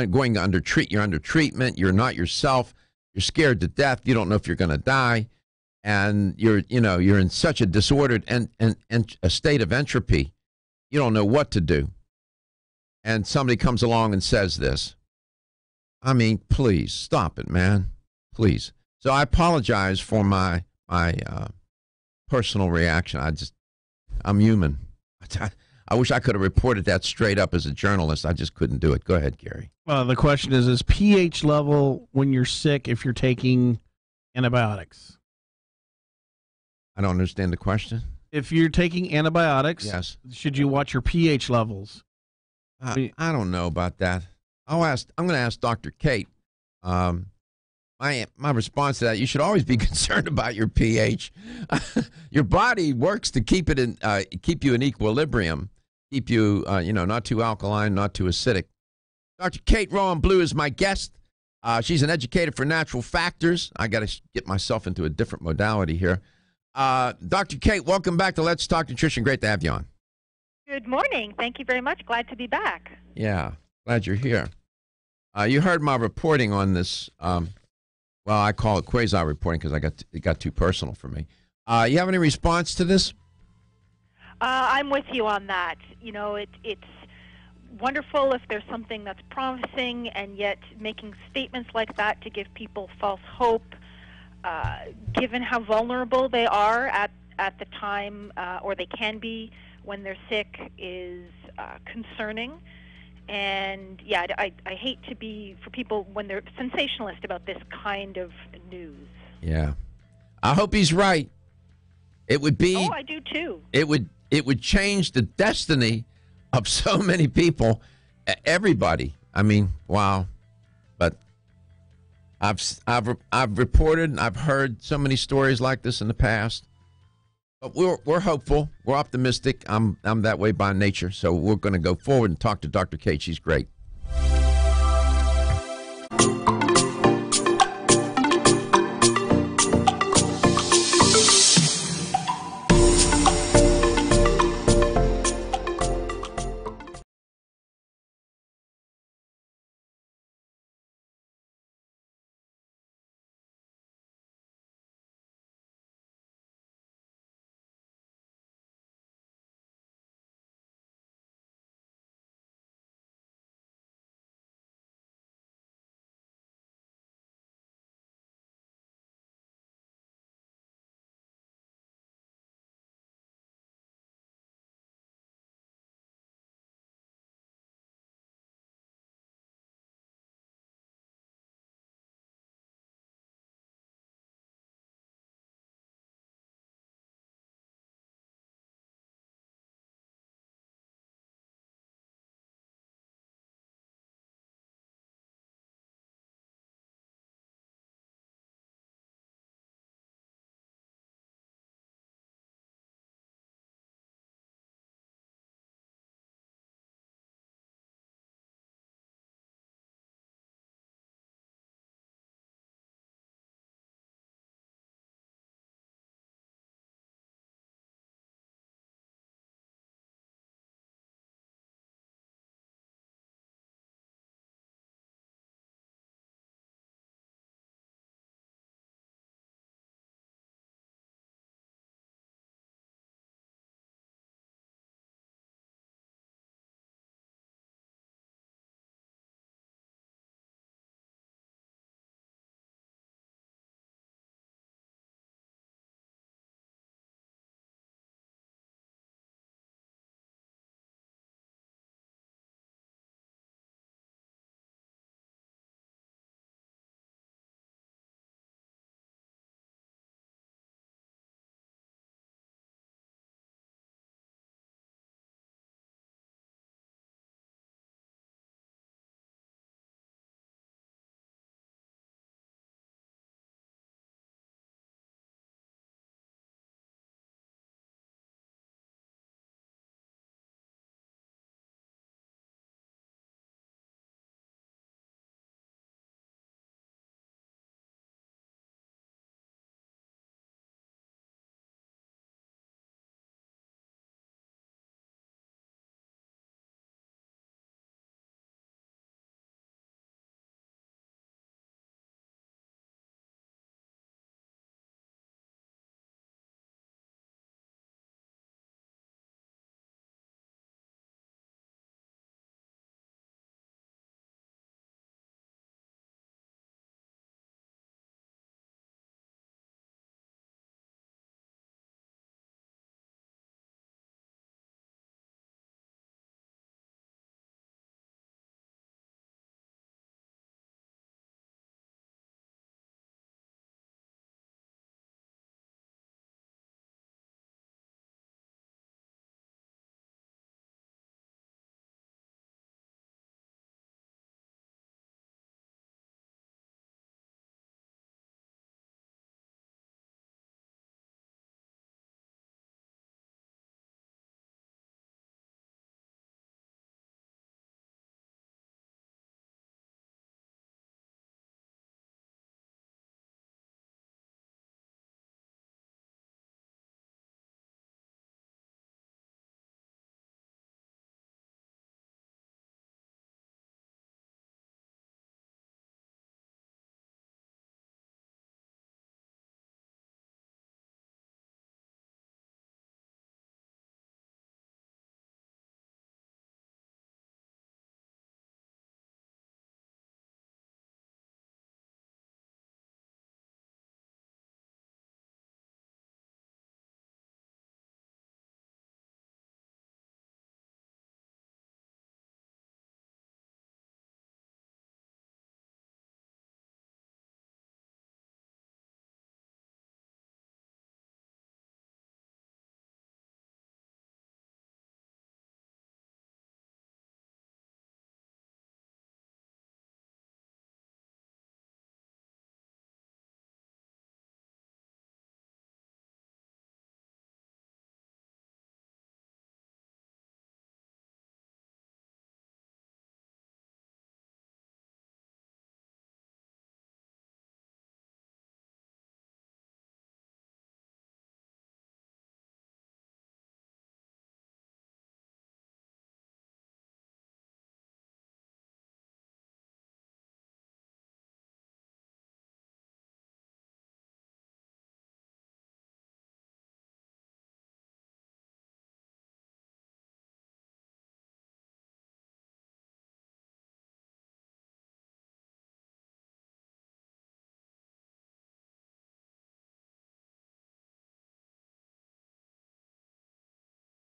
going under you're under treatment. You're not yourself. You're scared to death. You don't know if you're going to die, and you're in such a disordered and a state of entropy. You don't know what to do. And somebody comes along and says this. I mean, please stop it, man. Please. So I apologize for my personal reaction. I'm human. I wish I could have reported that straight up as a journalist. I just couldn't do it. Go ahead, Gary. The question is pH level when you're sick if you're taking antibiotics? I don't understand the question. If you're taking antibiotics, yes, should you watch your pH levels? I don't know about that. I'm going to ask Dr. Kate. My response to that: you should always be concerned about your pH. Your body works to keep you in equilibrium, keep you not too alkaline, not too acidic. Dr. Kate Rowan Blue is my guest. She's an educator for natural factors. I got to get myself into a different modality here. Dr. Kate, welcome back to Let's Talk Nutrition. Great to have you on. Good morning. Thank you very much. Glad to be back. Yeah, glad you're here. You heard my reporting on this. Well, I call it quasi-reporting because it got too personal for me. You have any response to this? I'm with you on that. It's wonderful if there's something that's promising, and yet making statements like that to give people false hope, given how vulnerable they are at the time, or they can be when they're sick, is concerning. And yeah, I hate to be for people when they're sensationalist about this kind of news. Yeah, I hope he's right. It would be. Oh, I do too. It would change the destiny of so many people, everybody. I mean, wow. But I've reported and I've heard so many stories like this in the past. But we're hopeful. We're optimistic. I'm that way by nature. So we're going to go forward and talk to Dr. Kate. She's great.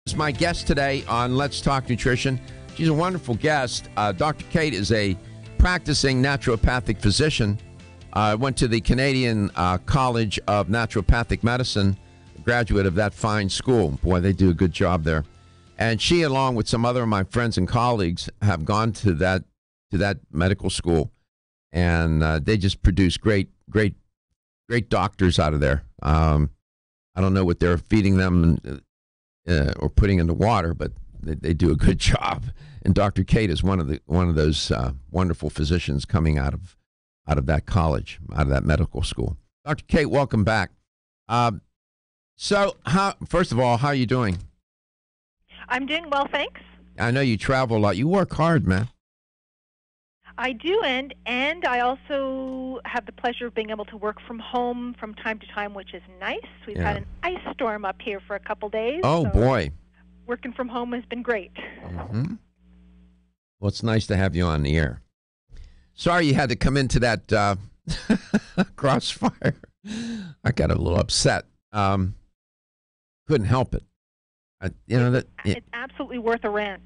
is my guest today on Let's Talk Nutrition. She's a wonderful guest. Dr. Kate is a practicing naturopathic physician. Went to the Canadian College of Naturopathic Medicine, graduate of that fine school. Boy, they do a good job there. And she, along with some other of my friends and colleagues, have gone to that medical school, and they just produce great doctors out of there. I don't know what they're feeding them or putting in the water, but they do a good job. And Dr. Kate is one of those wonderful physicians coming out of that college, out of that medical school. Dr. Kate, welcome back. So, first of all, how are you doing? I'm doing well, thanks. I know you travel a lot. You work hard, man. I do, and I also have the pleasure of being able to work from home from time to time, which is nice. We've had an ice storm up here for a couple days. Oh, so boy. Working from home has been great. Mm-hmm. Well, it's nice to have you on the air. Sorry you had to come into that crossfire. I got a little upset. Couldn't help it. It's absolutely worth a rant.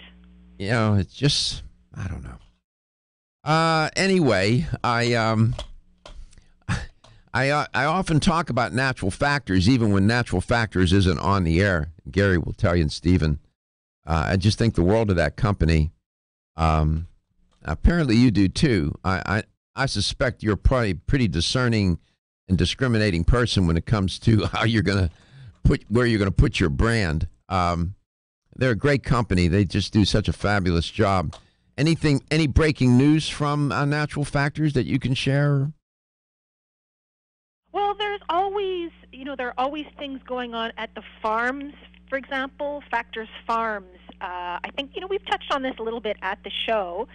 It's just, I don't know. Anyway, I often talk about natural factors, even when natural factors isn't on the air. Gary will tell you, and Stephen. I just think the world of that company. Apparently you do too. I suspect you're probably a pretty discerning and discriminating person when it comes to how you're going to where you're going to put your brand. They're a great company. They just do such a fabulous job. Any breaking news from Natural Factors that you can share? Well, there are always things going on at the farms. For example, Factors Farms. I think we've touched on this a little bit at the show,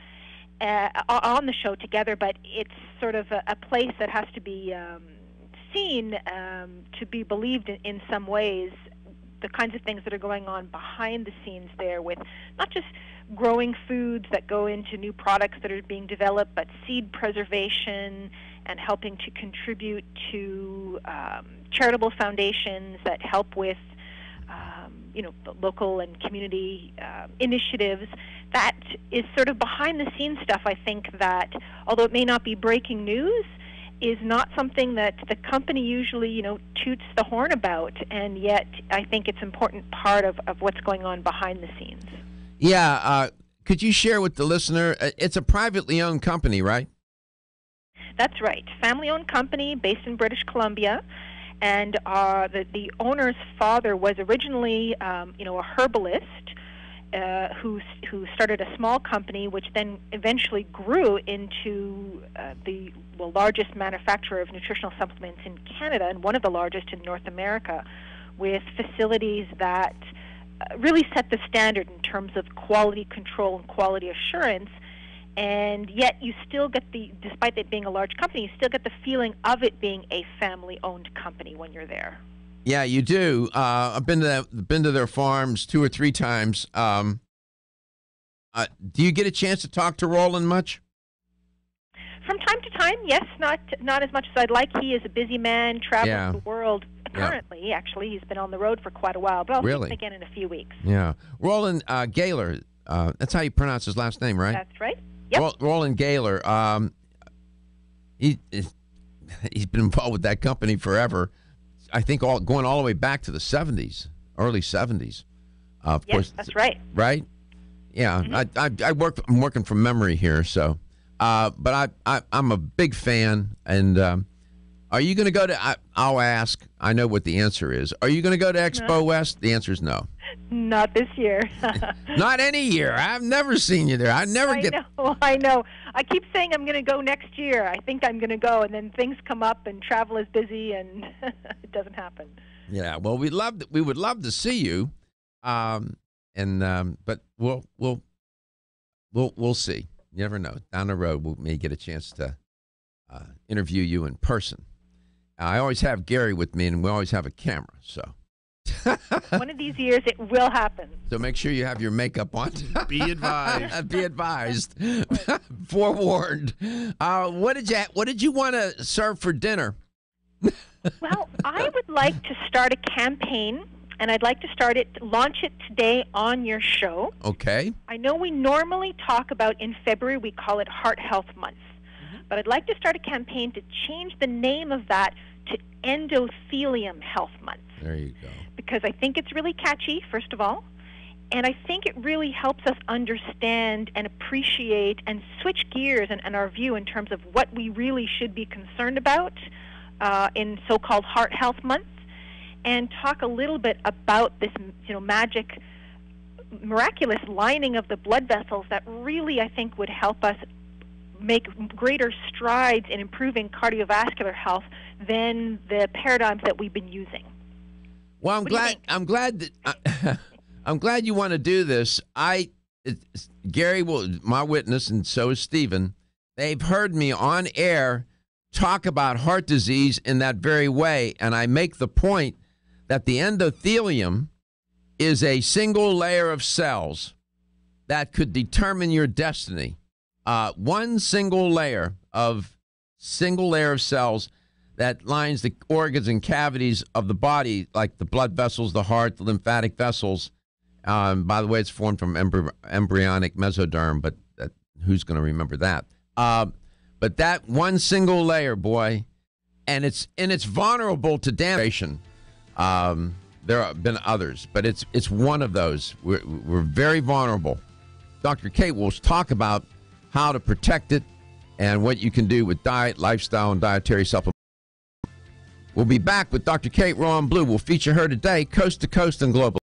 on the show together. But it's sort of a place that has to be seen to be believed in some ways. The kinds of things that are going on behind the scenes there, with not just growing foods that go into new products that are being developed, but seed preservation and helping to contribute to charitable foundations that help with local and community initiatives. That is sort of behind the scenes stuff, I think, that although it may not be breaking news, is not something that the company usually, toots the horn about, and yet I think it's an important part of what's going on behind the scenes. Yeah, could you share with the listener, it's a privately owned company, right? That's right. Family-owned company based in British Columbia, and the owner's father was originally, a herbalist who started a small company, which then eventually grew into the largest manufacturer of nutritional supplements in Canada and one of the largest in North America, with facilities that really set the standard in terms of quality control and quality assurance. And yet you still get despite it being a large company, you still get the feeling of it being a family-owned company when you're there. Yeah, you do. I've been to their farms 2 or 3 times. Do you get a chance to talk to Roland much? From time to time, yes. Not as much as I'd like. He is a busy man, travels the world currently. Yeah. Actually, he's been on the road for quite a while, but I'll see him again in a few weeks. Yeah, Roland Gaylor. That's how you pronounce his last name, right? That's right. Yep. Roland Gaylor. He's been involved with that company forever. I think going all the way back to the 70s, early 70s. Of course, that's right. Right? Yeah, Mm-hmm. I'm working from memory here, so. But I'm a big fan, and are you going to go to? I'll ask. I know what the answer is. Are you going to go to Expo West? The answer is no. Not this year. Not any year. I've never seen you there. I know. I keep saying I'm going to go next year. I think I'm going to go, and then things come up, and travel is busy, and it doesn't happen. Yeah. Well, we would love to see you, but we'll see. You never know. Down the road, we may get a chance to interview you in person. I always have Gary with me, and we always have a camera. So one of these years, it will happen. So make sure you have your makeup on. Be advised. Be advised. Forewarned. What did you want to serve for dinner? Well, I would like to start a campaign and I'd like to launch it today on your show. Okay. I know we normally talk about in February, we call it Heart Health Month, but I'd like to start a campaign to change the name of that to Endothelium Health Month. There you go. Because I think it's really catchy, first of all, and I think it really helps us understand and appreciate and switch gears and our view in terms of what we really should be concerned about in so-called Heart Health Month, and talk a little bit about this, magic, miraculous lining of the blood vessels that really, I think, would help us make greater strides in improving cardiovascular health than the paradigms that we've been using. Well, I'm glad you want to do this. Gary will, my witness, and so is Stephen. They've heard me on air talk about heart disease in that very way, and I make the point that the endothelium is a single layer of cells that could determine your destiny. One single layer of cells that lines the organs and cavities of the body, like the blood vessels, the heart, the lymphatic vessels. By the way, it's formed from embryonic mesoderm, but who's going to remember that? But that one single layer, boy, and it's vulnerable to damage. There have been others, but it's one of those. We're very vulnerable. Dr. Kate will talk about how to protect it and what you can do with diet, lifestyle, and dietary supplements. We'll be back with Dr. Kate Rowan Blue. We'll feature her today, coast to coast and global.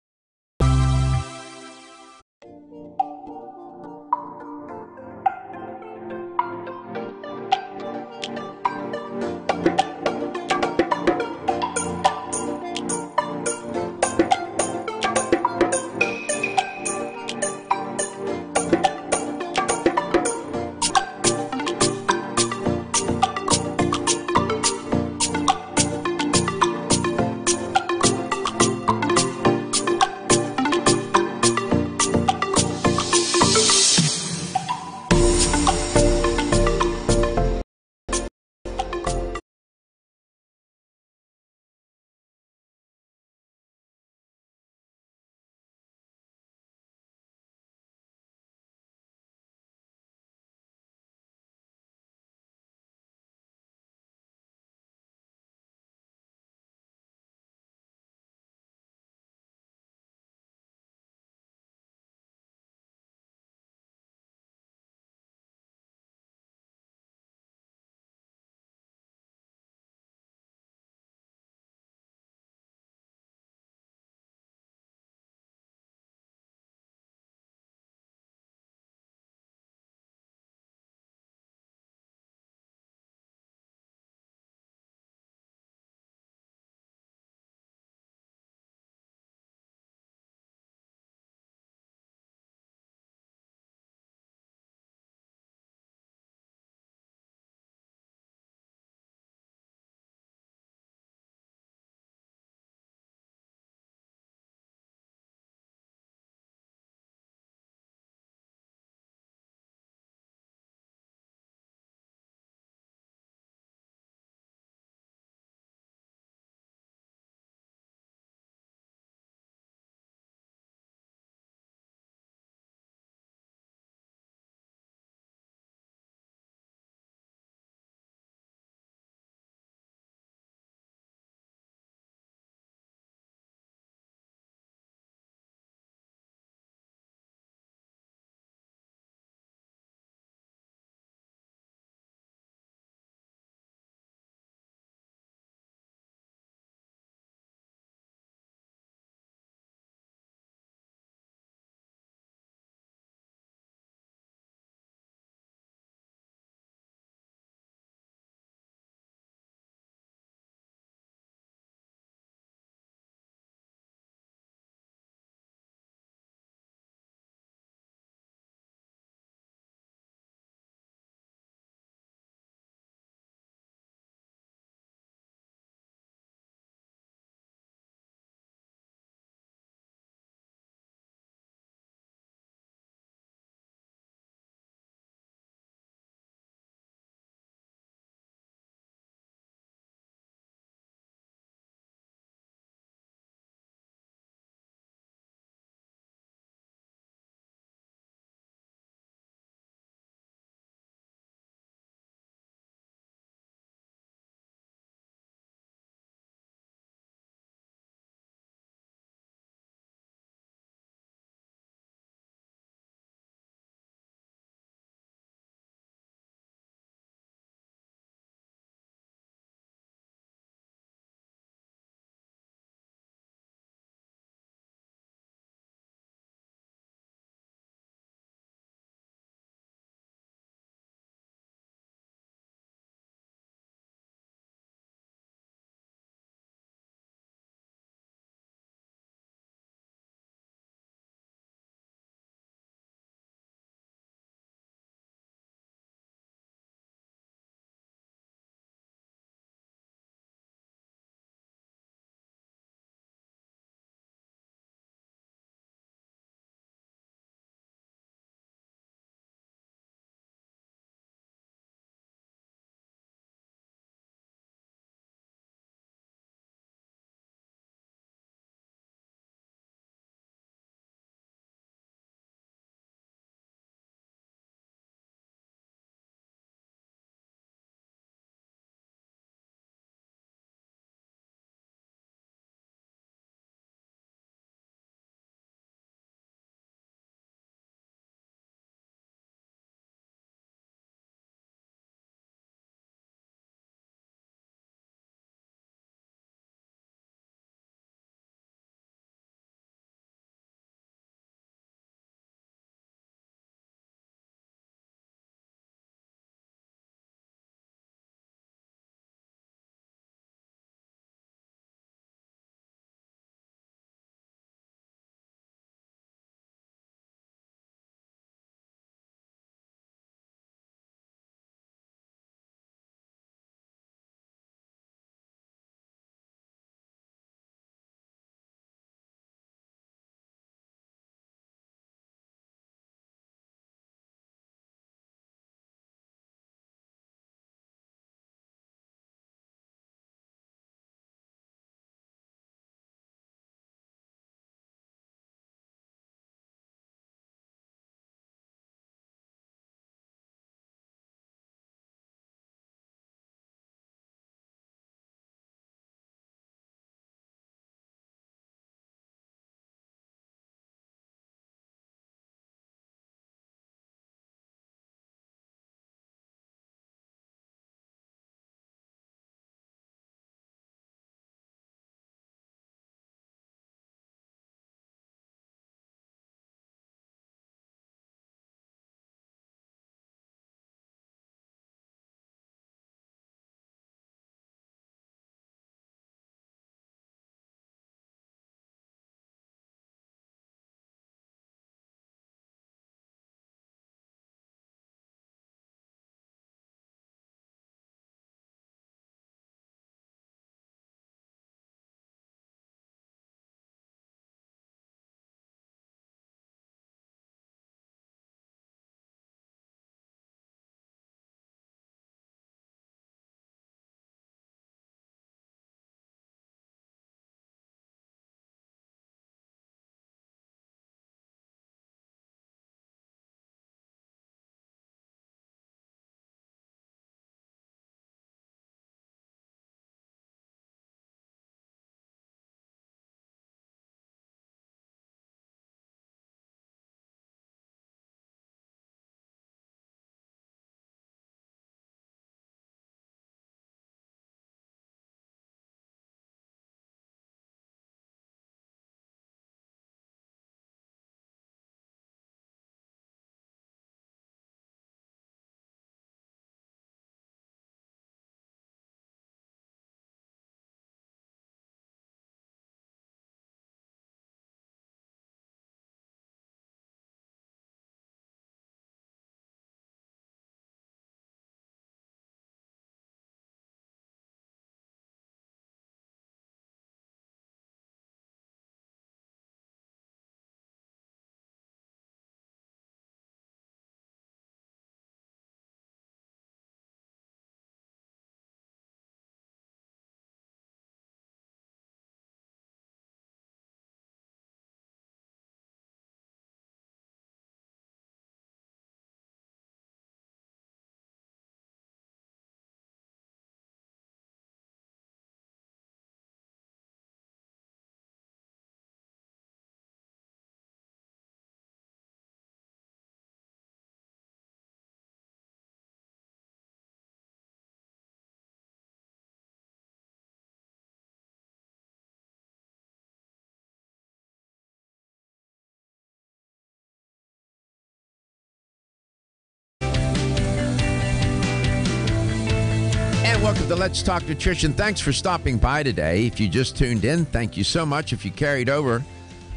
Welcome to Let's Talk Nutrition. Thanks for stopping by today. If you just tuned in, thank you so much. If you carried over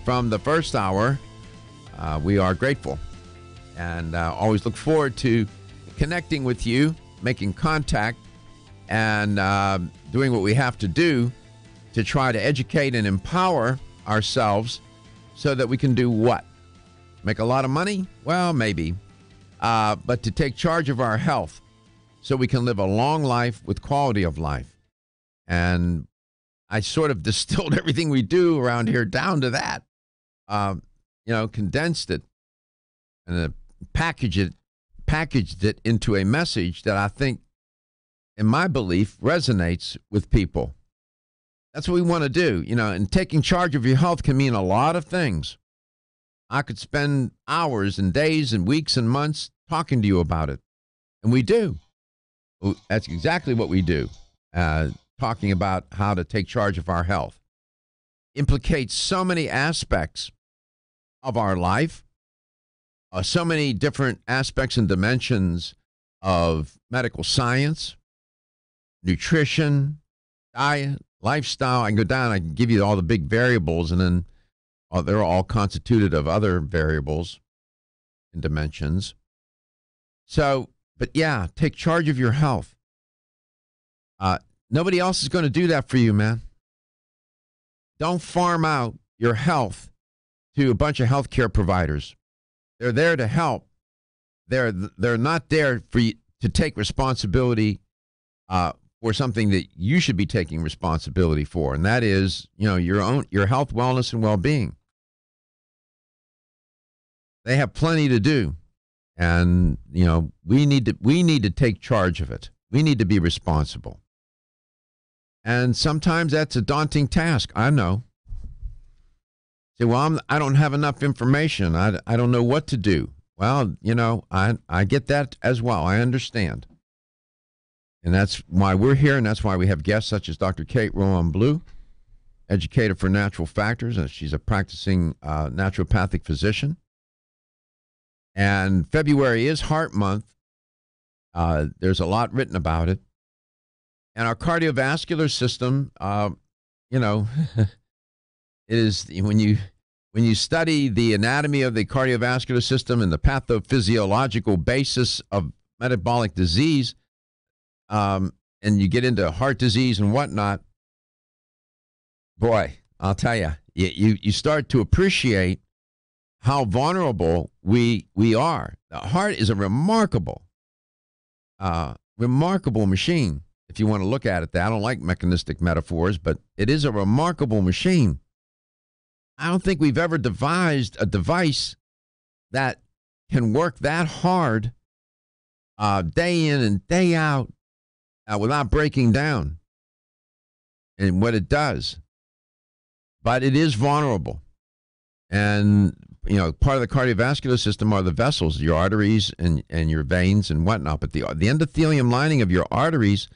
from the first hour, we are grateful and always look forward to connecting with you, making contact, and doing what we have to do to try to educate and empower ourselves so that we can do what? Make a lot of money? Well, maybe. But to take charge of our health so we can live a long life with quality of life. And I sort of distilled everything we do around here down to that. Condensed it and packaged it into a message that I think, in my belief, resonates with people. That's what we want to do, and taking charge of your health can mean a lot of things. I could spend hours and days and weeks and months talking to you about it. And we do. That's exactly what we do. Talking about how to take charge of our health. Implicates so many aspects of our life, so many different aspects and dimensions of medical science, nutrition, diet, lifestyle. I can go down, I can give you all the big variables, and then they're all constituted of other variables and dimensions. So, but yeah, take charge of your health. Nobody else is going to do that for you, man. Don't farm out your health to a bunch of healthcare providers. They're there to help. They're not there for you to take responsibility for something that you should be taking responsibility for, and that is, your health, wellness, and well-being. They have plenty to do, and we need to take charge of it. We need to be responsible, and sometimes that's a daunting task. I know. Say, well, I don't have enough information. I don't know what to do. Well, I get that as well. I understand. And that's why we're here, and that's why we have guests such as Dr. Kate Rowan-Blue, educator for natural factors, and she's a practicing naturopathic physician. And February is Heart Month. There's a lot written about it. And our cardiovascular system, it is when you study the anatomy of the cardiovascular system and the pathophysiological basis of metabolic disease, and you get into heart disease and whatnot, boy, I'll tell you, you start to appreciate how vulnerable we are. The heart is a remarkable machine, if you want to look at it that. I don't like mechanistic metaphors, but it is a remarkable machine. I don't think we've ever devised a device that can work that hard day in and day out without breaking down in what it does. But it is vulnerable. And, part of the cardiovascular system are the vessels, your arteries and your veins and whatnot. But the endothelium lining of your arteries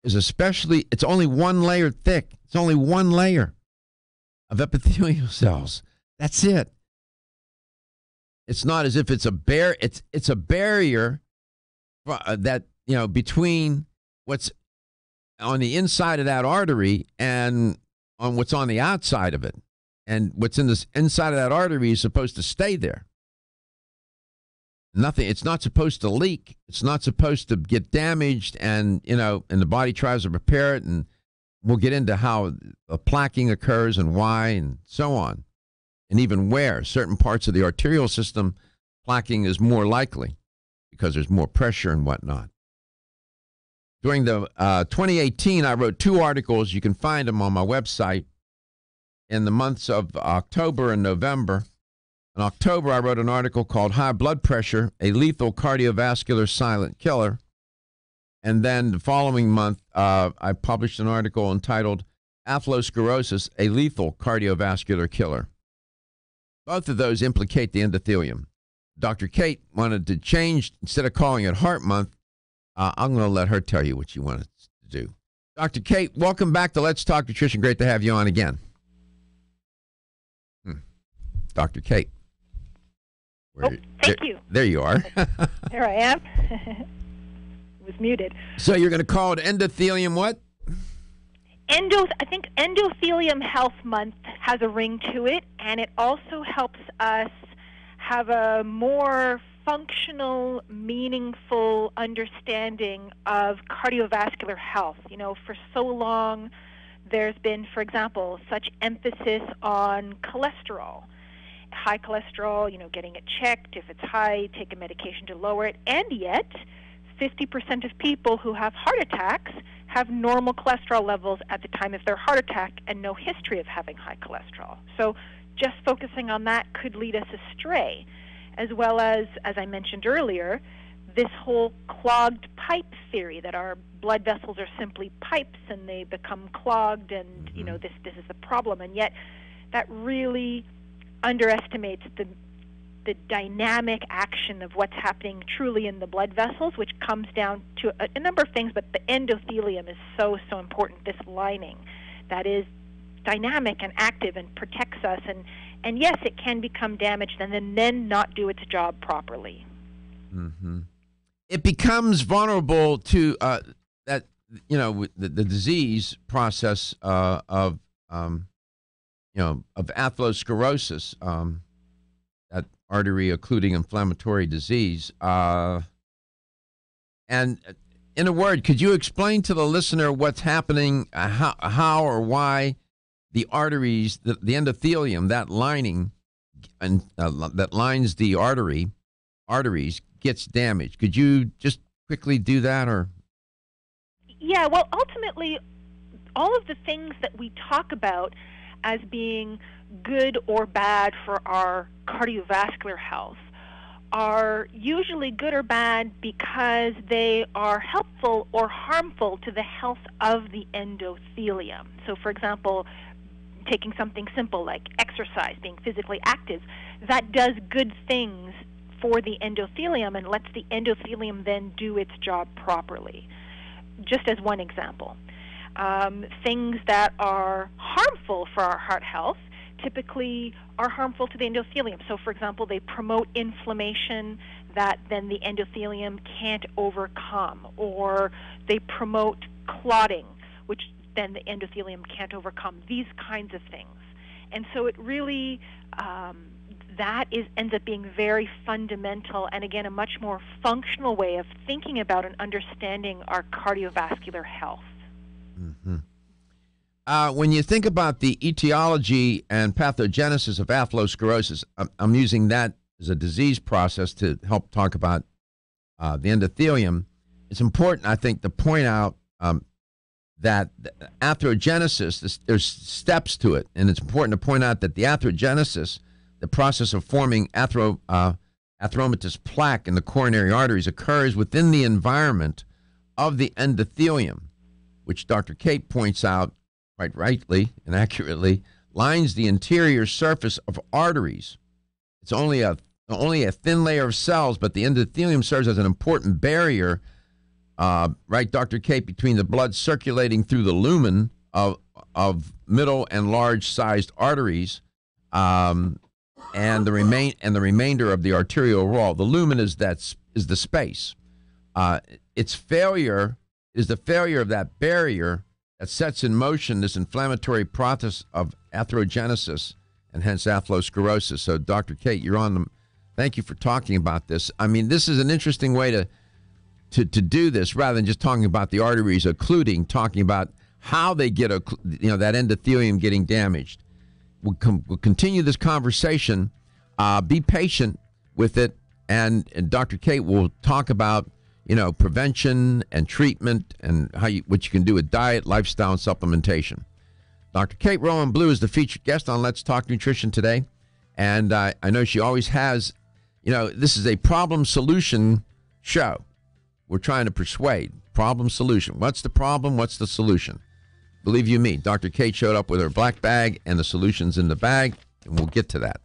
is it's only one layer thick. It's only one layer of epithelial cells. That's it. It's not as if it's it's a barrier that, between what's on the inside of that artery and on what's on the outside of it. And what's in this inside of that artery is supposed to stay there. Nothing. It's not supposed to leak. It's not supposed to get damaged, and the body tries to repair it. And we'll get into how the plaquing occurs and why and so on, and even where certain parts of the arterial system plaquing is more likely because there's more pressure and whatnot. During the 2018, I wrote 2 articles. You can find them on my website in the months of October and November. In October, I wrote an article called High Blood Pressure, a Lethal Cardiovascular Silent Killer. And then the following month, I published an article entitled Atherosclerosis, a Lethal Cardiovascular Killer. Both of those implicate the endothelium. Dr. Kate wanted to change, instead of calling it Heart Month, I'm going to let her tell you what she wanted to do. Dr. Kate, welcome back to Let's Talk Nutrition. Great to have you on again. Dr. Kate. Thank you. There you are. There I am. was muted. So you're going to call it endothelium what? I think Endothelium Health Month has a ring to it, and it also helps us have a more functional, meaningful understanding of cardiovascular health. You know, for so long, there's been, for example, such emphasis on cholesterol. High cholesterol, you know, getting it checked. If it's high, take a medication to lower it. And yet, 50% of people who have heart attacks have normal cholesterol levels at the time of their heart attack and no history of having high cholesterol. So just focusing on that could lead us astray, as well as I mentioned earlier, this whole clogged pipe theory that our blood vessels are simply pipes and they become clogged, and you know, this is the problem. And yet that really underestimates the dynamic action of what's happening truly in the blood vessels, which comes down to a number of things, but the endothelium is so important, this lining that is dynamic and active and protects us. And yes, it can become damaged and then not do its job properly. Mm-hmm. It becomes vulnerable to that, you know, the disease process of atherosclerosis, that artery occluding inflammatory disease. And in a word, could you explain to the listener what's happening, how or why the arteries, the endothelium, that lining and that lines the arteries gets damaged? Could you just quickly do that? Or yeah, well, ultimately, all of the things that we talk about as being good or bad for our cardiovascular health are usually good or bad because they are helpful or harmful to the health of the endothelium. So, for example, taking something simple like exercise, being physically active, that does good things for the endothelium and lets the endothelium then do its job properly. Just as one example. Things that are harmful for our heart health typically are harmful to the endothelium. So, for example, they promote inflammation that then the endothelium can't overcome, or they promote clotting, which then the endothelium can't overcome, these kinds of things. And so it really, ends up being very fundamental and, again, a much more functional way of thinking about and understanding our cardiovascular health. Mm-hmm. When you think about the etiology and pathogenesis of atherosclerosis, I'm using that as a disease process to help talk about the endothelium. It's important, I think, to point out that atherogenesis, there's steps to it, and it's important to point out that the atherogenesis, the process of forming atheromatous plaque in the coronary arteries, occurs within the environment of the endothelium, which Dr. Kate points out quite rightly and accurately, lines the interior surface of arteries. It's only a thin layer of cells, but the endothelium serves as an important barrier, right, Dr. Kate, between the blood circulating through the lumen of middle and large-sized arteries, and the remainder of the arterial wall. The lumen is the space. Its failure is the failure of that barrier that sets in motion this inflammatory process of atherogenesis and hence atherosclerosis. So, Dr. Kate, you're on the. Thank you for talking about this. I mean, this is an interesting way to do this, rather than just talking about the arteries occluding, talking about how they get that endothelium getting damaged. We'll continue this conversation. Be patient with it, and Dr. Kate will talk about prevention and treatment and what you can do with diet, lifestyle, and supplementation. Dr. Kate Rowan-Blue is the featured guest on Let's Talk Nutrition today, and I know she always has. This is a problem-solution show. We're trying to persuade. Problem-solution. What's the problem? What's the solution? Believe you me, Dr. Kate showed up with her black bag and the solutions in the bag, and we'll get to that.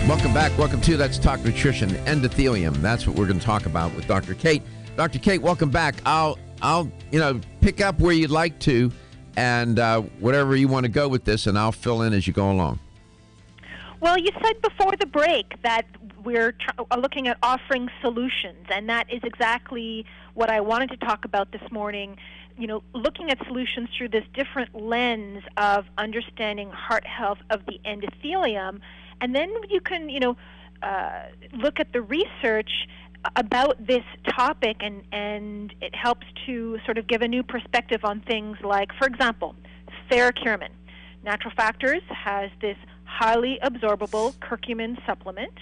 Welcome back. Welcome to Let's Talk Nutrition. Endothelium. That's what we're going to talk about with Dr. Kate. Dr. Kate, welcome back. I'll pick up where you'd like to, and whatever you want to go with this, and I'll fill in as you go along. Well, you said before the break that we're looking at offering solutions, and that is exactly what I wanted to talk about this morning. Looking at solutions through this different lens of understanding heart health of the endothelium, and then you can, look at the research about this topic, and it helps to sort of give a new perspective on things like, for example, TheraCumin. Natural Factors has this highly absorbable curcumin supplement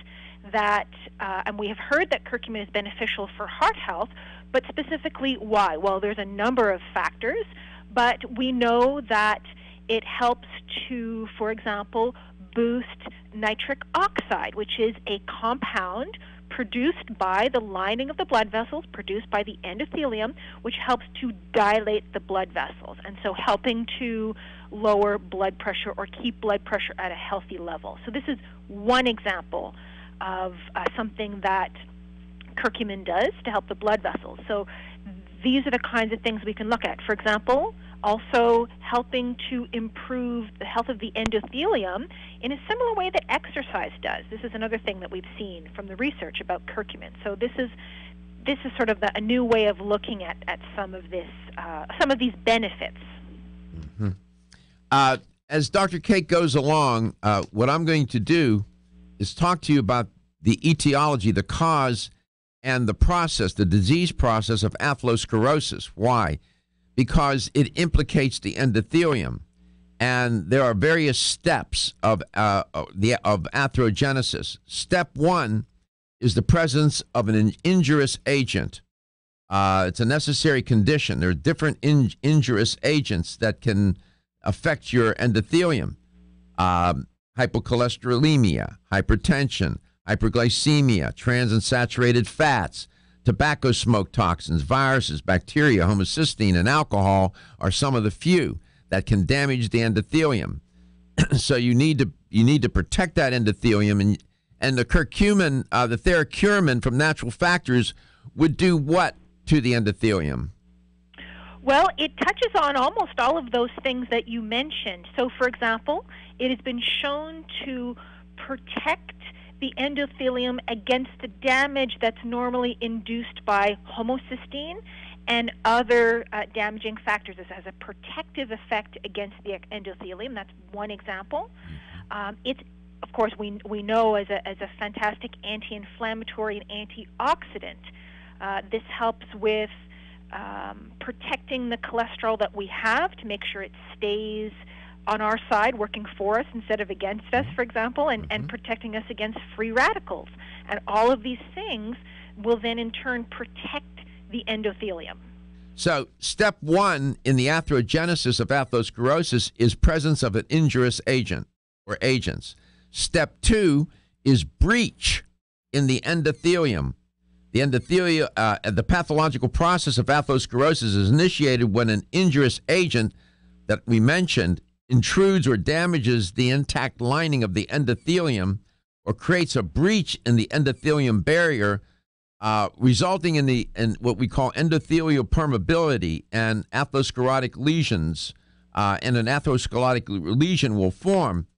that, and we have heard that curcumin is beneficial for heart health, but specifically why? Well, there's a number of factors, but we know that it helps to, for example, boost nitric oxide, which is a compound produced by the lining of the blood vessels, produced by the endothelium, which helps to dilate the blood vessels, and so helping to lower blood pressure or keep blood pressure at a healthy level. So this is one example of something that curcumin does to help the blood vessels. So these are the kinds of things we can look at. For example, also helping to improve the health of the endothelium in a similar way that exercise does. This is another thing that we've seen from the research about curcumin. So this is sort of a new way of looking at some of these benefits. Mm-hmm. As Dr. Kate goes along, what I'm going to do is talk to you about the etiology, the cause, and the process, the disease process of atherosclerosis. Why? Because it implicates the endothelium, and there are various steps of atherogenesis. Step one is the presence of an injurious agent. It's a necessary condition. There are different injurious agents that can affect your endothelium. Hypocholesterolemia, hypertension, hyperglycemia, transunsaturated fats, tobacco smoke toxins, viruses, bacteria, homocysteine, and alcohol are some of the few that can damage the endothelium. So you need to protect that endothelium, and the curcumin, the TheraCumin from Natural Factors would do what to the endothelium? Well, it touches on almost all of those things that you mentioned. So, for example, it has been shown to protect the endothelium against the damage that's normally induced by homocysteine and other damaging factors. This has a protective effect against the endothelium. That's one example. It's, of course, we know as a fantastic anti-inflammatory and antioxidant. This helps with protecting the cholesterol that we have to make sure it stays on our side, working for us instead of against us, for example, and protecting us against free radicals. And all of these things will then in turn protect the endothelium. So step one in the atherogenesis of atherosclerosis is presence of an injurious agent or agents. Step two is breach in the endothelium. The pathological process of atherosclerosis is initiated when an injurious agent that we mentioned intrudes or damages the intact lining of the endothelium or creates a breach in the endothelium barrier, resulting in what we call endothelial permeability and atherosclerotic lesions, and an atherosclerotic lesion will form.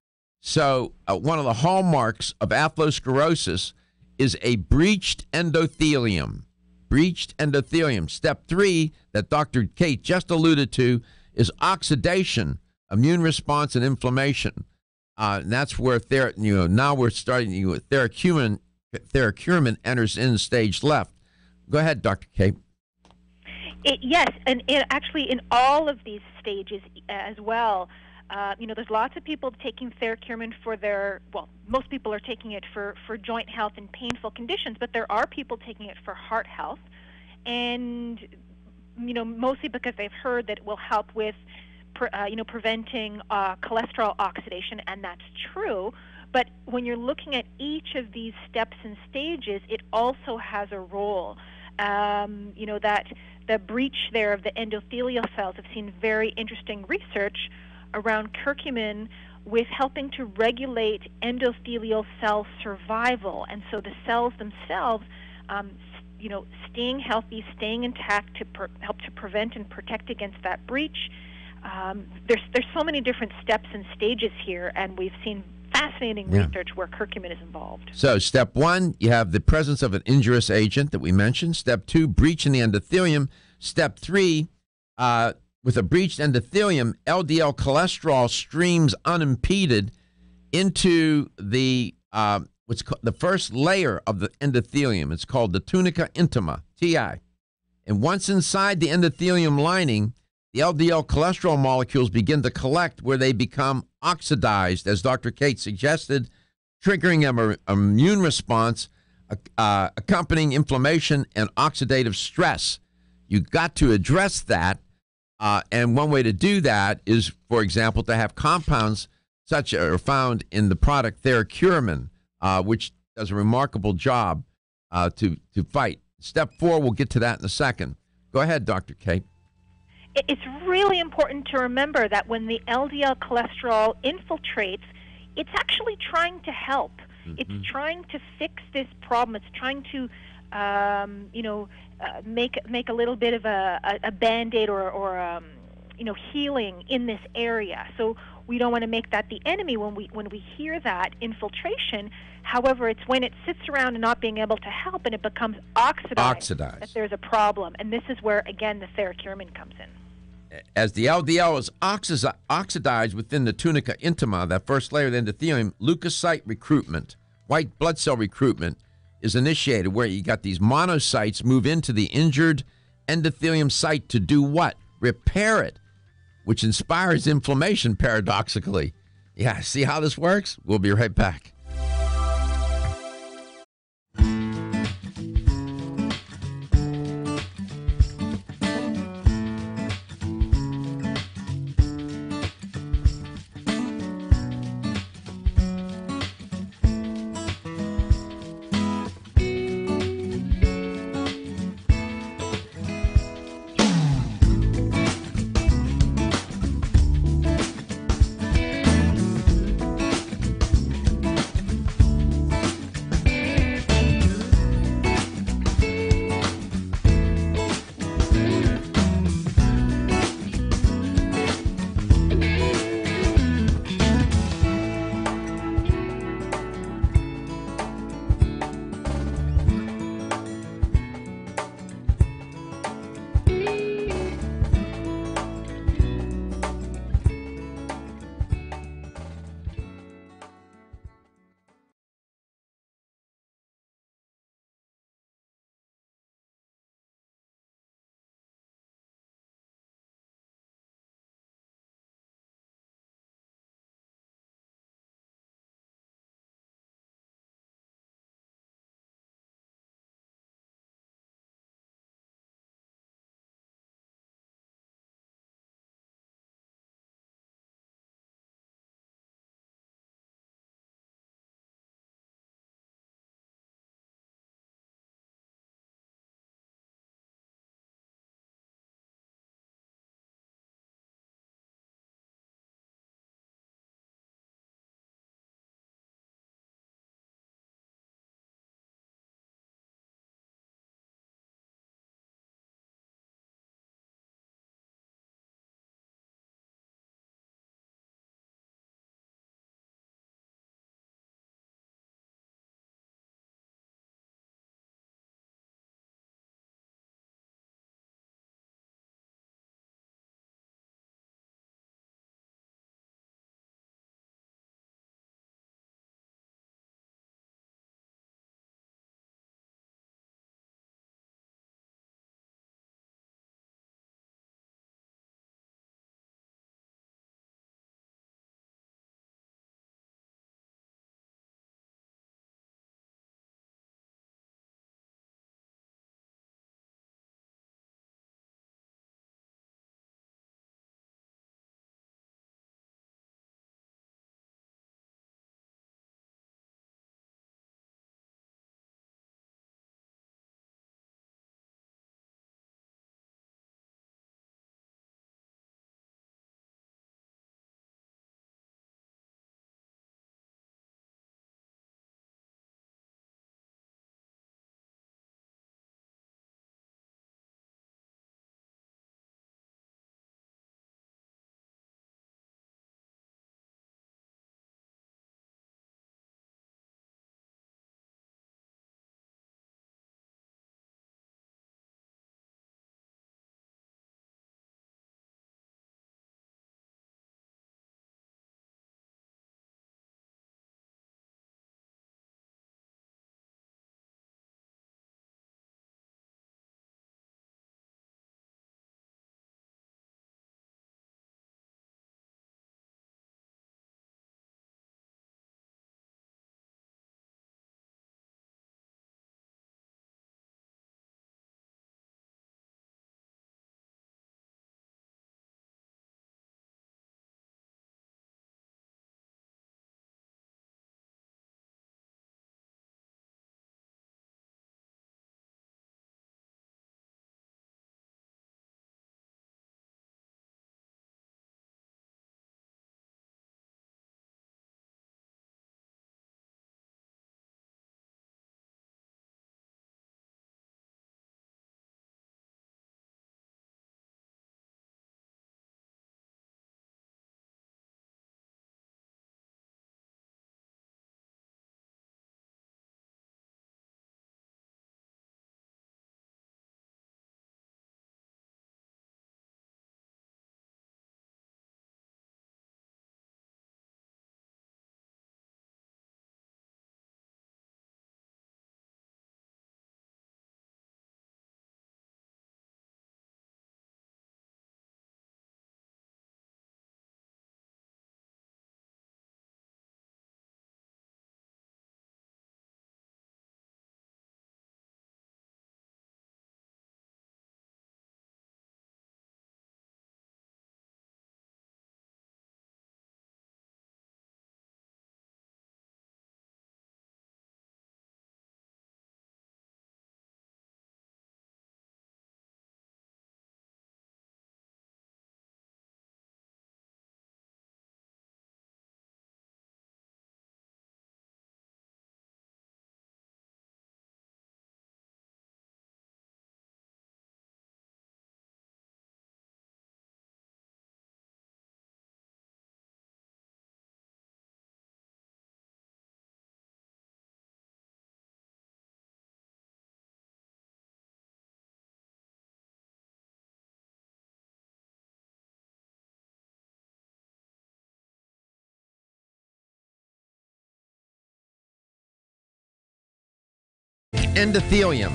So one of the hallmarks of atherosclerosis is a breached endothelium. Breached endothelium. Step three that Dr. Kate just alluded to is oxidation, immune response, and inflammation. And that's where now we're starting with TheraCumin. TheraCumin enters in stage left. Go ahead, Dr. Kate. Yes, and actually in all of these stages as well. There's lots of people taking TheraCumin most people are taking it for joint health and painful conditions, but there are people taking it for heart health, and mostly because they've heard that it will help with preventing cholesterol oxidation, and that's true. But when you're looking at each of these steps and stages, it also has a role. That the breach there of the endothelial cells, have seen very interesting research around curcumin with helping to regulate endothelial cell survival. And so the cells themselves, staying healthy, staying intact to help to prevent and protect against that breach. There's so many different steps and stages here, and we've seen fascinating research where curcumin is involved. So step 1, you have the presence of an injurious agent that we mentioned. Step 2, breach in the endothelium. Step 3, with a breached endothelium, LDL cholesterol streams unimpeded into the what's called the first layer of the endothelium. It's called the tunica intima, TI. And once inside the endothelium lining, the LDL cholesterol molecules begin to collect where they become oxidized, as Dr. Kate suggested, triggering an immune response, accompanying inflammation and oxidative stress. You've got to address that. And one way to do that is, for example, to have compounds such are found in the product Theracuramin, which does a remarkable job to fight. Step 4, we'll get to that in a second. Go ahead, Dr. Kate. It's really important to remember that when the LDL cholesterol infiltrates, it's actually trying to help. Mm-hmm. It's trying to fix this problem. It's trying to, make a little bit of a Band-Aid or healing in this area. So we don't want to make that the enemy when we hear that infiltration. However, it's when it sits around and not being able to help and it becomes oxidized. That there's a problem. And this is where, again, the Theracuramin comes in. As the LDL is oxidized within the tunica intima, that first layer of the endothelium, leukocyte recruitment, white blood cell recruitment, is initiated, where you got these monocytes move into the injured endothelium site to do what? Repair it, which inspires inflammation, paradoxically. Yeah, see how this works? We'll be right back. endothelium.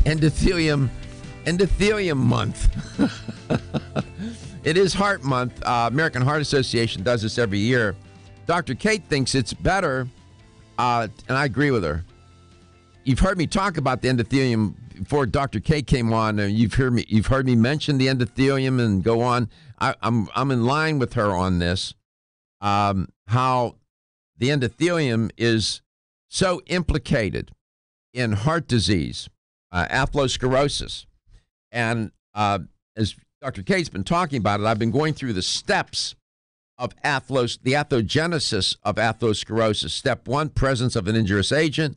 Endothelium month. It is Heart Month. American Heart Association does this every year. Dr. Kate thinks it's better, and I agree with her. You've heard me talk about the endothelium before Dr. Kate came on, and you've heard me mention the endothelium and go on. I'm in line with her on this. How the endothelium is so implicated in heart disease, atherosclerosis, and as Dr. Kate's been talking about it, I've been going through the steps of the atherogenisis of atherosclerosis. Step 1, presence of an injurious agent.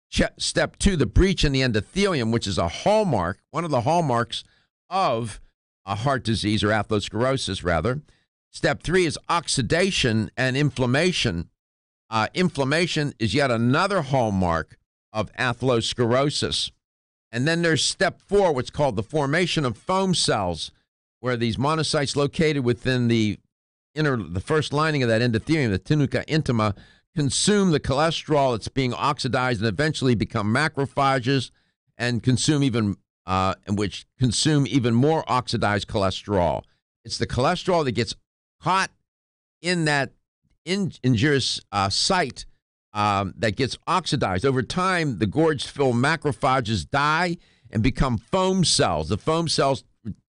Step 2, the breach in the endothelium, which is a hallmark, one of the hallmarks of a heart disease, or atherosclerosis, rather. Step 3 is oxidation and inflammation. Inflammation is yet another hallmark of atherosclerosis. And then there's step 4, what's called the formation of foam cells, where these monocytes located within the first lining of that endothelium, the tunica intima, consume the cholesterol that's being oxidized and eventually become macrophages and consume even more oxidized cholesterol. It's the cholesterol that gets caught in that injurious site that gets oxidized. Over time, the gorge-filled macrophages die and become foam cells. The foam cells,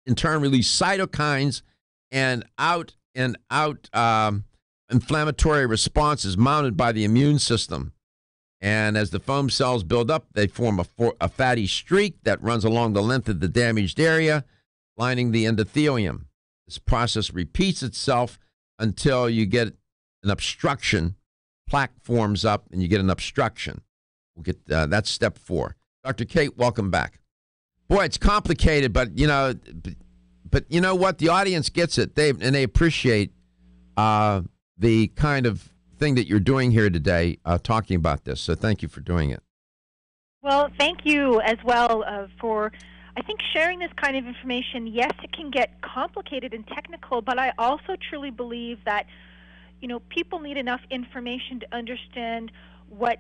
in turn, release cytokines and out inflammatory responses mounted by the immune system. And as the foam cells build up, they form a fatty streak that runs along the length of the damaged area, lining the endothelium. This process repeats itself until you get an obstruction. Plaque forms up, and you get an obstruction. We'll get that's step 4. Dr. Kate, welcome back. Boy, it's complicated, but you know what? The audience gets it. They appreciate the kind of thing that you're doing here today, talking about this. So thank you for doing it. Well, thank you as well for, I think, sharing this kind of information. Yes, it can get complicated and technical, but I also truly believe that, people need enough information to understand what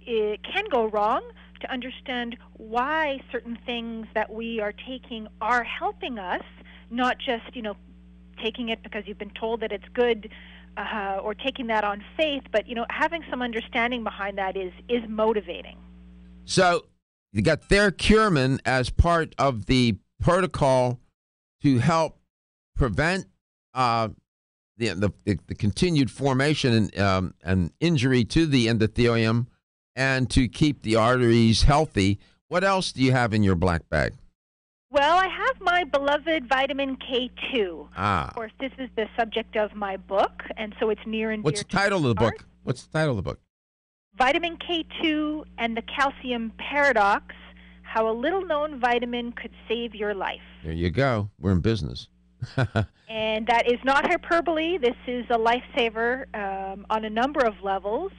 can go wrong, to understand why certain things that we are taking are helping us, not just, taking it because you've been told that it's good, or taking that on faith, but having some understanding behind that is motivating. So you got Theracurmin as part of the protocol to help prevent the continued formation and injury to the endothelium, and to keep the arteries healthy. What else do you have in your black bag? Well, I have my beloved vitamin K2. Of course, this is the subject of my book, and so it's near and dear to my heart. What's the title of the book? What's the title of the book? Vitamin K2 and the Calcium Paradox, How a Little-Known Vitamin Could Save Your Life. There you go. We're in business. And that is not hyperbole. This is a lifesaver on a number of levels.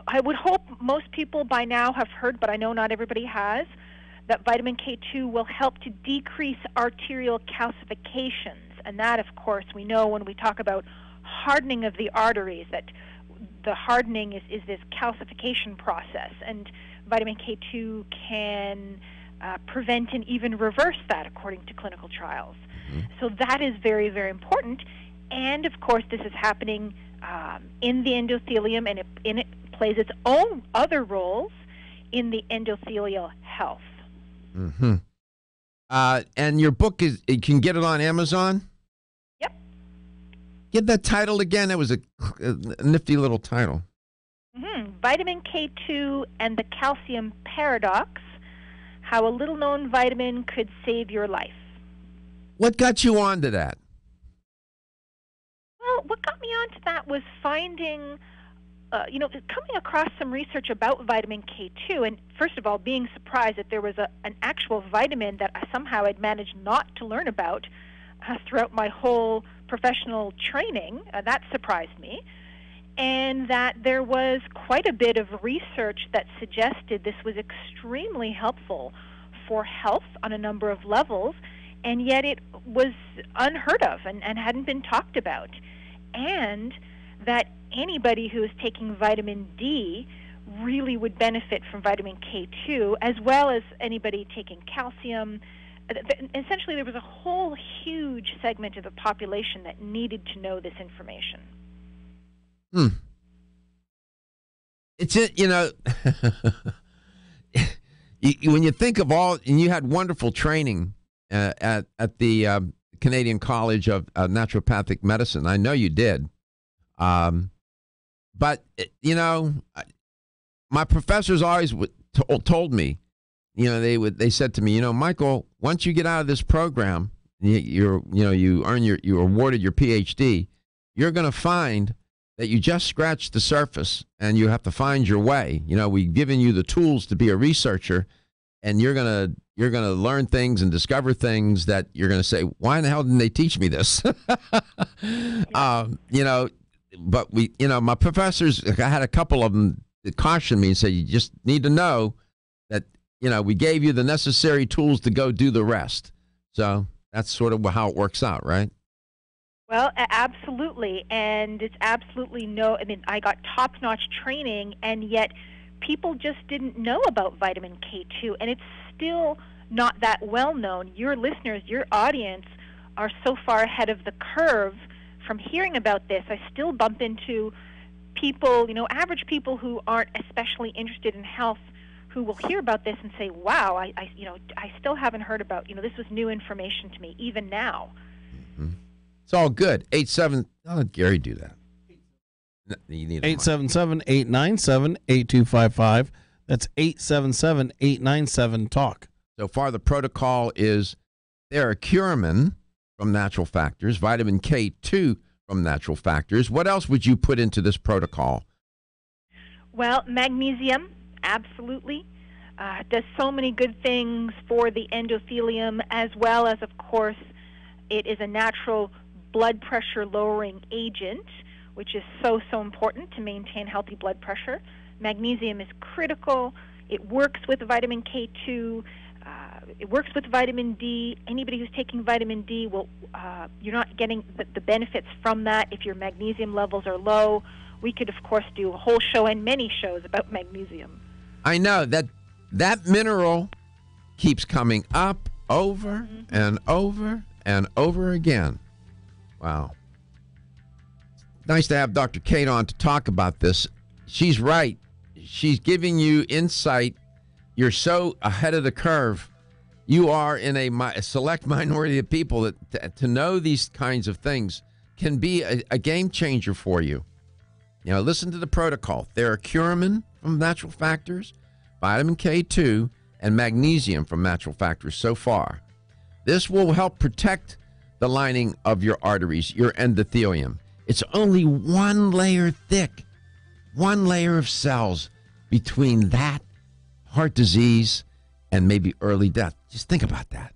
I would hope most people by now have heard, but I know not everybody has, that vitamin K2 will help to decrease arterial calcifications. And that, of course, we know when we talk about hardening of the arteries, that the hardening is this calcification process. And vitamin K2 can prevent and even reverse that, according to clinical trials. Mm-hmm. So that is very, very important. And, of course, this is happening in the endothelium, and it plays its own other roles in the endothelial health. Mm-hmm. And your book you can get it on Amazon? Yep. Give that title again. It was a nifty little title. Mm-hmm. Vitamin K2 and the Calcium Paradox, How a Little-Known Vitamin Could Save Your Life. What got you onto that? Well, what got me onto that was finding, coming across some research about vitamin K2, and first of all, being surprised that there was an actual vitamin that I somehow had managed not to learn about throughout my whole professional training. That surprised me. And that there was quite a bit of research that suggested this was extremely helpful for health on a number of levels, and yet it was unheard of and hadn't been talked about. And that anybody who is taking vitamin D really would benefit from vitamin K2, as well as anybody taking calcium. Essentially, there was a whole huge segment of the population that needed to know this information. It's when you think of all, and you had wonderful training at the Canadian College of Naturopathic Medicine. I know you did. But, my professors always told me, they said to me, Michael, once you get out of this program, you awarded your PhD, you're going to find that you just scratched the surface and you have to find your way. We've given you the tools to be a researcher, and you're going to learn things and discover things that you're going to say, why in the hell didn't they teach me this? But my professors, I had a couple of them that cautioned me and said, you just need to know that, we gave you the necessary tools to go do the rest. So that's sort of how it works out, right? Well, absolutely. And it's absolutely I got top-notch training, and yet people just didn't know about vitamin K2, and it's still not that well known. Your listeners, your audience are so far ahead of the curve from hearing about this. I still bump into people, average people who aren't especially interested in health, who will hear about this and say, wow, I still haven't heard about, this was new information to me, even now. Mm-hmm. It's all good. 87. I'll let Gary do that. 877-897-8255. That's 877-897-TALK. So far, the protocol is Theracuramin from Natural Factors, vitamin K2 from Natural Factors. What else would you put into this protocol? Well, magnesium, absolutely. Does so many good things for the endothelium, as well as, of course, it is a natural blood pressure lowering agent, which is so important to maintain healthy blood pressure. Magnesium is critical. It works with vitamin K2. It works with vitamin D. Anybody who's taking vitamin D you're not getting the benefits from that if your magnesium levels are low. We could, of course, do a whole show and many shows about magnesium. I know that mineral keeps coming up over and over and over again. Wow. Nice to have Dr. Kate on to talk about this. She's right. She's giving you insight. You're so ahead of the curve. You are in a select minority of people that to know these kinds of things can be a game changer for you. Listen to the protocol. Theracuramin from Natural Factors, vitamin K2, and magnesium from Natural Factors so far. This will help protect the lining of your arteries, your endothelium. It's only one layer thick, one layer of cells between that, heart disease, and maybe early death. Just think about that.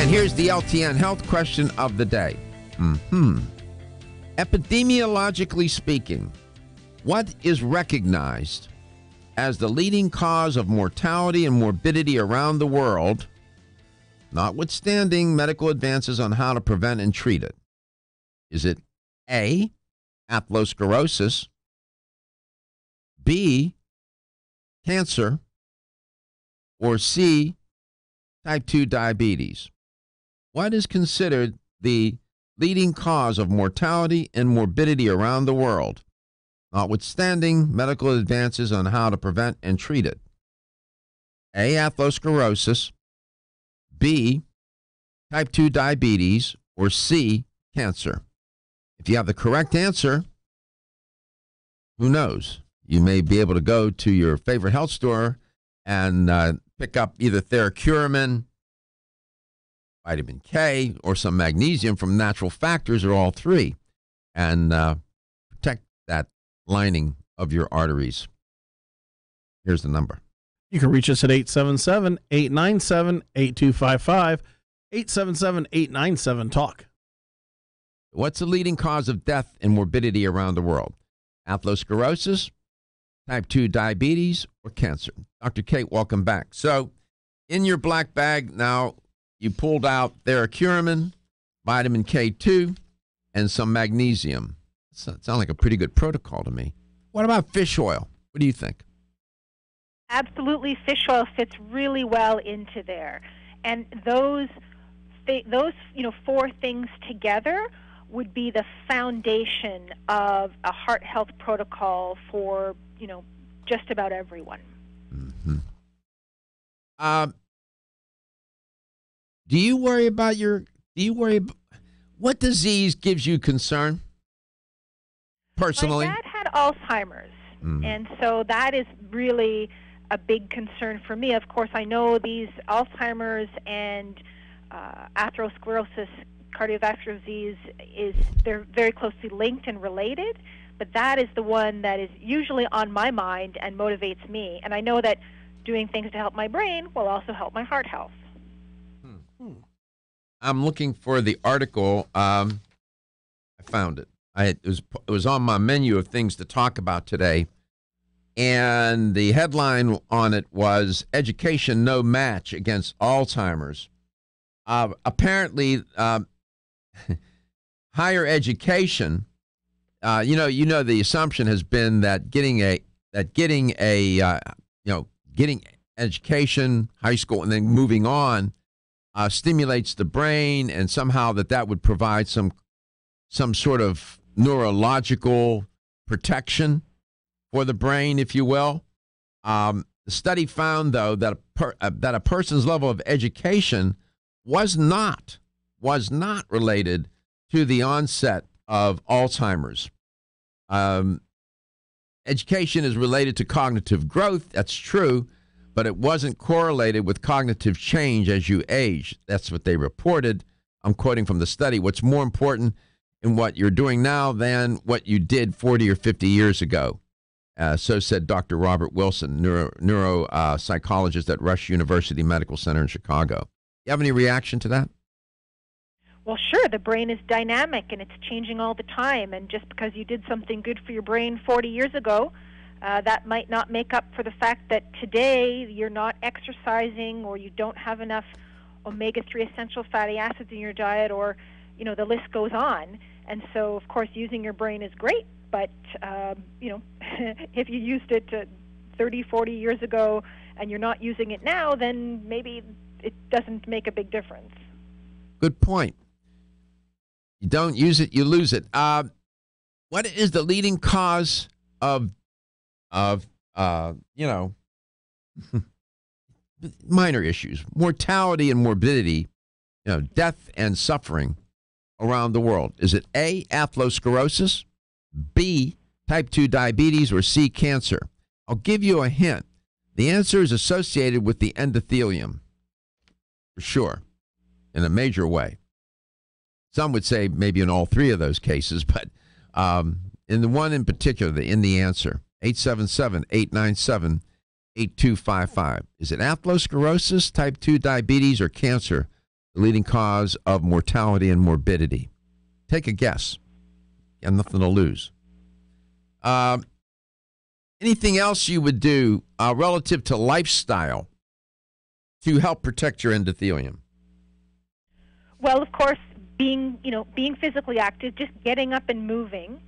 And here's the LTN health question of the day. Epidemiologically speaking, what is recognized as the leading cause of mortality and morbidity around the world, notwithstanding medical advances on how to prevent and treat it? Is it A, atherosclerosis, B, cancer, or C, type 2 diabetes? What is considered the leading cause of mortality and morbidity around the world, notwithstanding medical advances on how to prevent and treat it? A, atherosclerosis, B, type 2 diabetes, or C, cancer? If you have the correct answer, who knows? You may be able to go to your favorite health store and pick up either Theracuramin, vitamin K, or some magnesium from Natural Factors, or all three, and protect that lining of your arteries. Here's the number. You can reach us at 877-897-8255, 877-897-TALK. What's the leading cause of death and morbidity around the world? Atherosclerosis, type 2 diabetes, or cancer? Dr. Kate, welcome back. So in your black bag now, you pulled out Theracuramin, vitamin K2, and some magnesium. Sounds like a pretty good protocol to me. What about fish oil? What do you think? Absolutely, fish oil fits really well into there. And those four things together would be the foundation of a heart health protocol for, just about everyone. Mm-hmm. Do you worry about what disease gives you concern personally? My dad had Alzheimer's, and so that is really a big concern for me. Of course, I know these Alzheimer's and atherosclerosis, cardiovascular disease, they're very closely linked and related, but that is the one that is usually on my mind and motivates me. And I know that doing things to help my brain will also help my heart health. I'm looking for the article. I found it. It was on my menu of things to talk about today, and the headline on it was "Education No Match Against Alzheimer's." Apparently, higher education. The assumption has been that getting education, high school, and then moving on stimulates the brain, and somehow that would provide some sort of neurological protection for the brain, if you will. The study found, though, that a person's level of education was not related to the onset of Alzheimer's. Education is related to cognitive growth. That's true. But it wasn't correlated with cognitive change as you age. That's what they reported. I'm quoting from the study. What's more important in what you're doing now than what you did 40 or 50 years ago? So said Dr. Robert Wilson, neuropsychologist at Rush University Medical Center in Chicago. You have any reaction to that? Well, sure. The brain is dynamic, and it's changing all the time. And just because you did something good for your brain 40 years ago, that might not make up for the fact that today you're not exercising, or you don't have enough omega-3 essential fatty acids in your diet, or, the list goes on. And so, of course, using your brain is great, but, if you used it 30, 40 years ago and you're not using it now, then maybe it doesn't make a big difference. Good point. You don't use it, you lose it. What is the leading cause of minor issues, mortality and morbidity, death and suffering around the world? Is it A, atherosclerosis, B, type 2 diabetes, or C, cancer? I'll give you a hint. The answer is associated with the endothelium, for sure, in a major way. Some would say maybe in all three of those cases, but in the one in particular, in the answer, 877-897-8255. Is it atherosclerosis, type 2 diabetes, or cancer? the leading cause of mortality and morbidity. Take a guess. You have nothing to lose. Anything else you would do relative to lifestyle to help protect your endothelium? Well, of course, being physically active, just getting up and moving,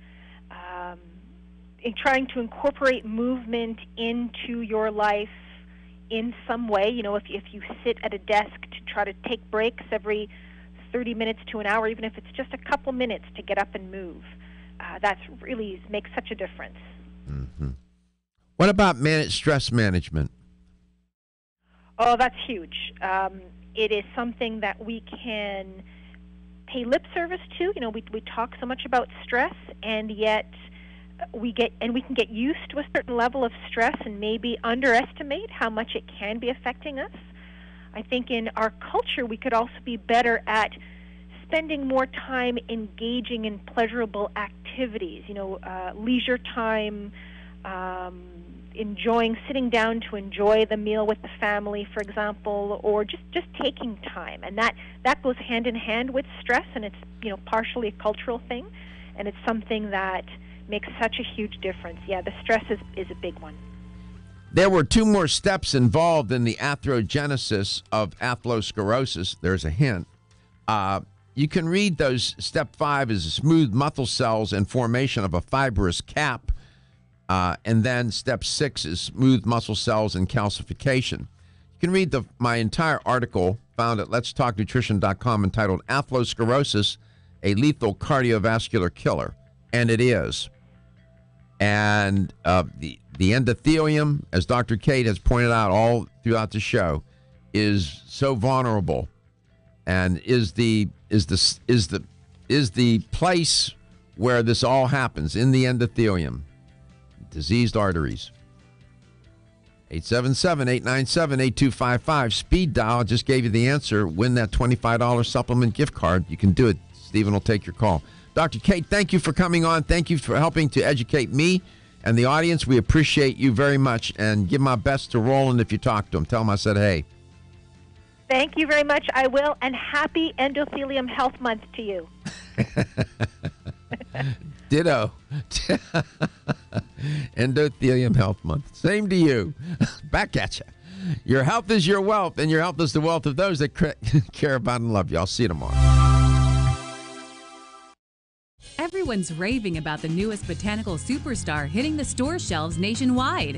and trying to incorporate movement into your life in some way. If you sit at a desk, to try to take breaks every 30 minutes to an hour, even if it's just a couple minutes to get up and move. That's really makes such a difference. Mm-hmm. What about stress management? Oh, that's huge. It is something that we can pay lip service to. We talk so much about stress, and yet we can get used to a certain level of stress and maybe underestimate how much it can be affecting us. I think in our culture we could also be better at spending more time engaging in pleasurable activities, leisure time, sitting down to enjoy the meal with the family, for example, or just taking time. And that goes hand in hand with stress, and it's partially a cultural thing, and it's something that makes such a huge difference. Yeah, the stress is a big one. There were 2 more steps involved in the atherogenesis of atherosclerosis. There's a hint. You can read those. Step 5 is smooth muscle cells and formation of a fibrous cap. And then step 6 is smooth muscle cells and calcification. You can read my entire article found at letstalknutrition.com entitled Atherosclerosis, a Lethal Cardiovascular Killer. And it is. And the endothelium, as Dr. Kate has pointed out all throughout the show, is so vulnerable, and is the place where this all happens, in the endothelium. Diseased arteries. 877-897-8255. Speed dial. Just gave you the answer. Win that $25 supplement gift card. You can do it. Stephen will take your call. Dr. Kate, thank you for coming on. Thank you for helping to educate me and the audience. We appreciate you very much, and give my best to Roland if you talk to him. Tell him I said hey. Thank you very much. I will, and happy Endothelium Health Month to you. Ditto. Endothelium Health Month. Same to you. Back at you. Your health is your wealth, and your health is the wealth of those that care about and love you. I'll see you tomorrow. Everyone's raving about the newest botanical superstar hitting the store shelves nationwide.